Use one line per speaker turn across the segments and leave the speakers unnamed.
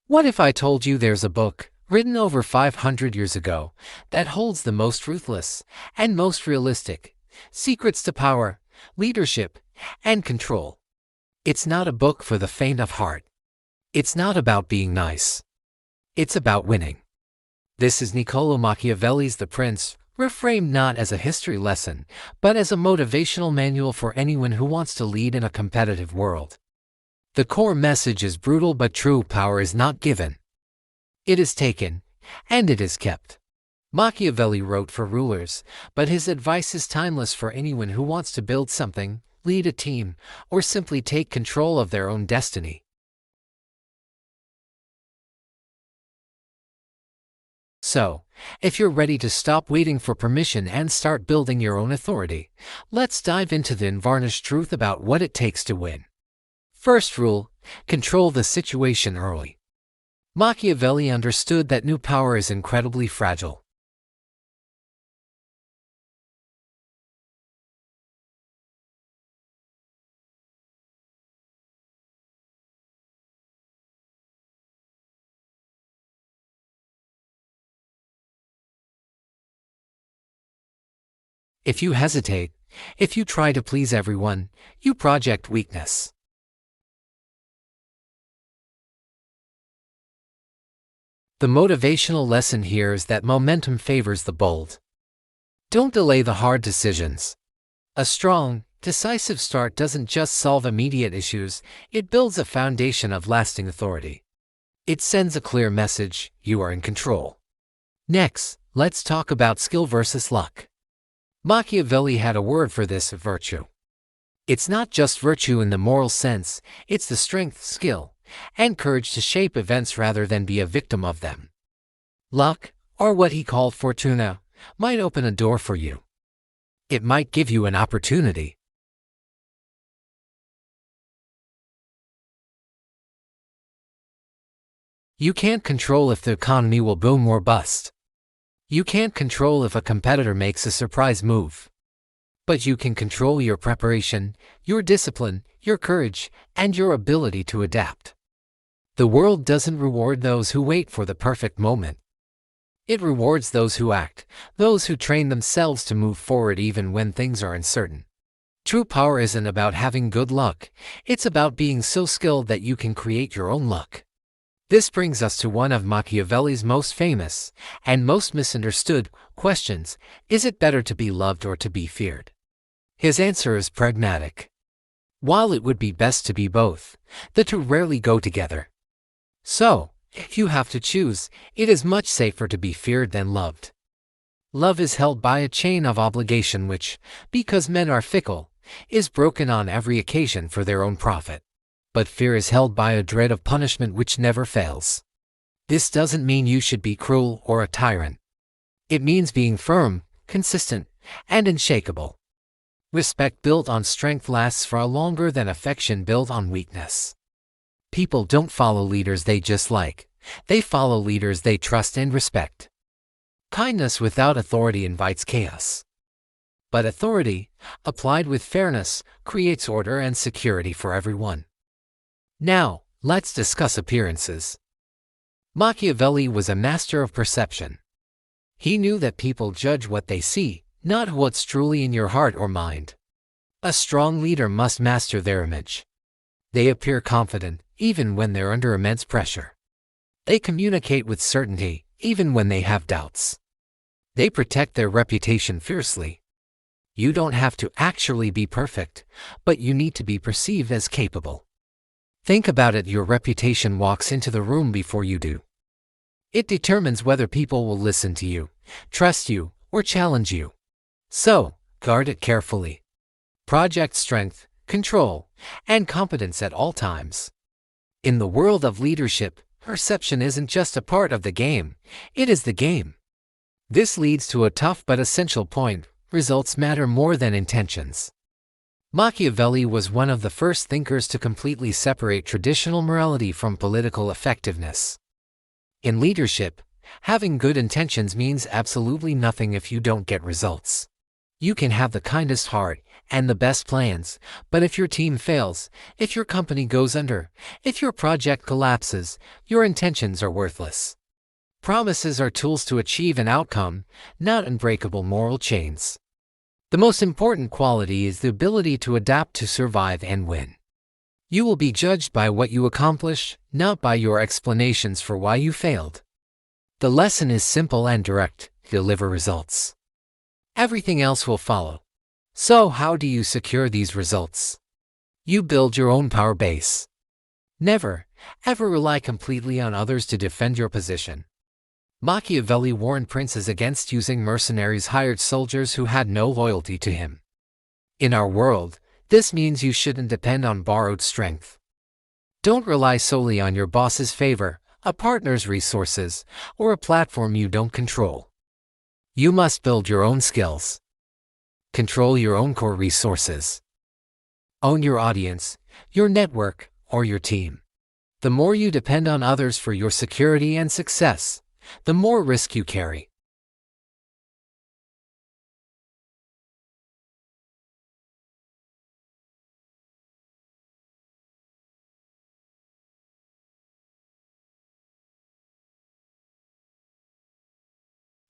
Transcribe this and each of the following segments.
What if I told you there's a book, written over 500 years ago, that holds the most ruthless and most realistic secrets to power, leadership, and control? It's not a book for the faint of heart. It's not about being nice. It's about winning. This is Niccolo Machiavelli's The Prince, reframed not as a history lesson, but as a motivational manual for anyone who wants to lead in a competitive world. The core message is brutal but true: power is not given. It is taken, and it is kept. Machiavelli wrote for rulers, but his advice is timeless for anyone who wants to build something, lead a team, or simply take control of their own destiny. So, if you're ready to stop waiting for permission and start building your own authority, let's dive into the unvarnished truth about what it takes to win. First rule: control the situation early. Machiavelli understood that new power is incredibly fragile. If you hesitate, if you try to please everyone, you project weakness. The motivational lesson here is that momentum favors the bold. Don't delay the hard decisions. A strong, decisive start doesn't just solve immediate issues, it builds a foundation of lasting authority. It sends a clear message: you are in control. Next, let's talk about skill versus luck. Machiavelli had a word for this: virtue. It's not just virtue in the moral sense, it's the strength, skill, and courage to shape events rather than be a victim of them. Luck, or what he called fortuna, might open a door for you. It might give you an opportunity. You can't control if the economy will boom or bust. You can't control if a competitor makes a surprise move. But you can control your preparation, your discipline, your courage, and your ability to adapt. The world doesn't reward those who wait for the perfect moment. It rewards those who act, those who train themselves to move forward even when things are uncertain. True power isn't about having good luck, it's about being so skilled that you can create your own luck. This brings us to one of Machiavelli's most famous and most misunderstood questions: is it better to be loved or to be feared? His answer is pragmatic. While it would be best to be both, the two rarely go together. So, if you have to choose, it is much safer to be feared than loved. Love is held by a chain of obligation which, because men are fickle, is broken on every occasion for their own profit. But fear is held by a dread of punishment which never fails. This doesn't mean you should be cruel or a tyrant. It means being firm, consistent, and unshakable. Respect built on strength lasts far longer than affection built on weakness. People don't follow leaders they just like. They follow leaders they trust and respect. Kindness without authority invites chaos. But authority, applied with fairness, creates order and security for everyone. Now, let's discuss appearances. Machiavelli was a master of perception. He knew that people judge what they see, not what's truly in your heart or mind. A strong leader must master their image. They appear confident, even when they're under immense pressure. They communicate with certainty, even when they have doubts. They protect their reputation fiercely. You don't have to actually be perfect, but you need to be perceived as capable. Think about it: your reputation walks into the room before you do. It determines whether people will listen to you, trust you, or challenge you. So, guard it carefully. Project strength, control, and competence at all times. In the world of leadership, perception isn't just a part of the game, it is the game. This leads to a tough but essential point: results matter more than intentions. Machiavelli was one of the first thinkers to completely separate traditional morality from political effectiveness. In leadership, having good intentions means absolutely nothing if you don't get results. You can have the kindest heart and the best plans, but if your team fails, if your company goes under, if your project collapses, your intentions are worthless. Promises are tools to achieve an outcome, not unbreakable moral chains. The most important quality is the ability to adapt to survive and win. You will be judged by what you accomplish, not by your explanations for why you failed. The lesson is simple and direct: deliver results. Everything else will follow. So how do you secure these results? You build your own power base. Never, ever rely completely on others to defend your position. Machiavelli warned princes against using mercenaries, hired soldiers who had no loyalty to him. In our world, this means you shouldn't depend on borrowed strength. Don't rely solely on your boss's favor, a partner's resources, or a platform you don't control. You must build your own skills. Control your own core resources. Own your audience, your network, or your team. The more you depend on others for your security and success, the more risk you carry.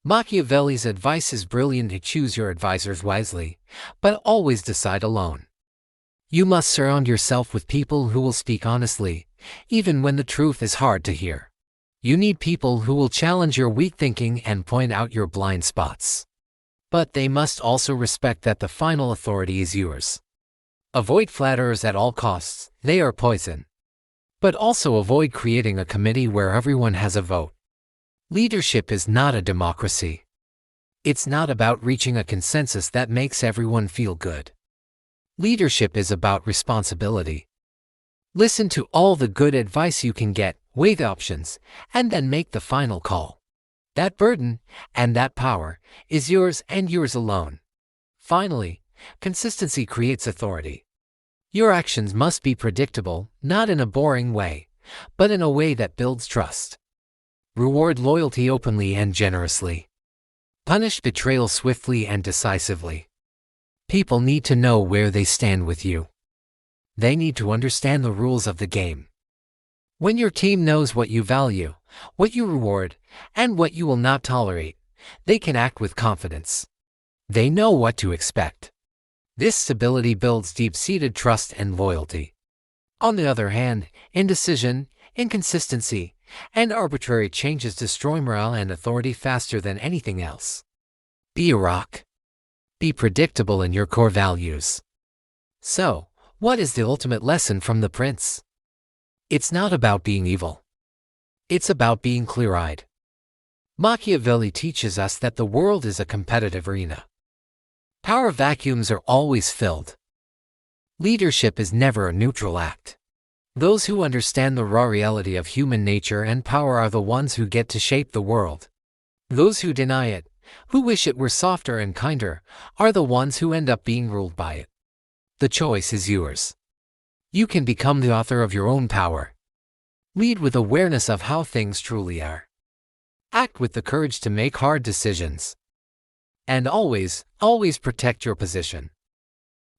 Machiavelli's advice is brilliant: to choose your advisors wisely, but always decide alone. You must surround yourself with people who will speak honestly, even when the truth is hard to hear. You need people who will challenge your weak thinking and point out your blind spots. But they must also respect that the final authority is yours. Avoid flatterers at all costs, they are poison. But also avoid creating a committee where everyone has a vote. Leadership is not a democracy. It's not about reaching a consensus that makes everyone feel good. Leadership is about responsibility. Listen to all the good advice you can get, weigh the options, and then make the final call. That burden, and that power, is yours and yours alone. Finally, consistency creates authority. Your actions must be predictable, not in a boring way, but in a way that builds trust. Reward loyalty openly and generously. Punish betrayal swiftly and decisively. People need to know where they stand with you. They need to understand the rules of the game. When your team knows what you value, what you reward, and what you will not tolerate, they can act with confidence. They know what to expect. This stability builds deep-seated trust and loyalty. On the other hand, indecision, inconsistency, and arbitrary changes destroy morale and authority faster than anything else. Be a rock. Be predictable in your core values. So, what is the ultimate lesson from the prince? It's not about being evil. It's about being clear-eyed. Machiavelli teaches us that the world is a competitive arena. Power vacuums are always filled. Leadership is never a neutral act. Those who understand the raw reality of human nature and power are the ones who get to shape the world. Those who deny it, who wish it were softer and kinder, are the ones who end up being ruled by it. The choice is yours. You can become the author of your own power. Lead with awareness of how things truly are. Act with the courage to make hard decisions. And always, always protect your position.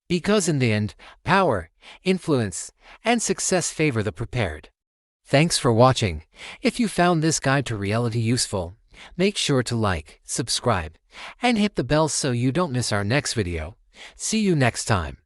Because in the end, power, influence, and success favor the prepared. Thanks for watching. If you found this guide to reality useful, make sure to like, subscribe, and hit the bell so you don't miss our next video. See you next time.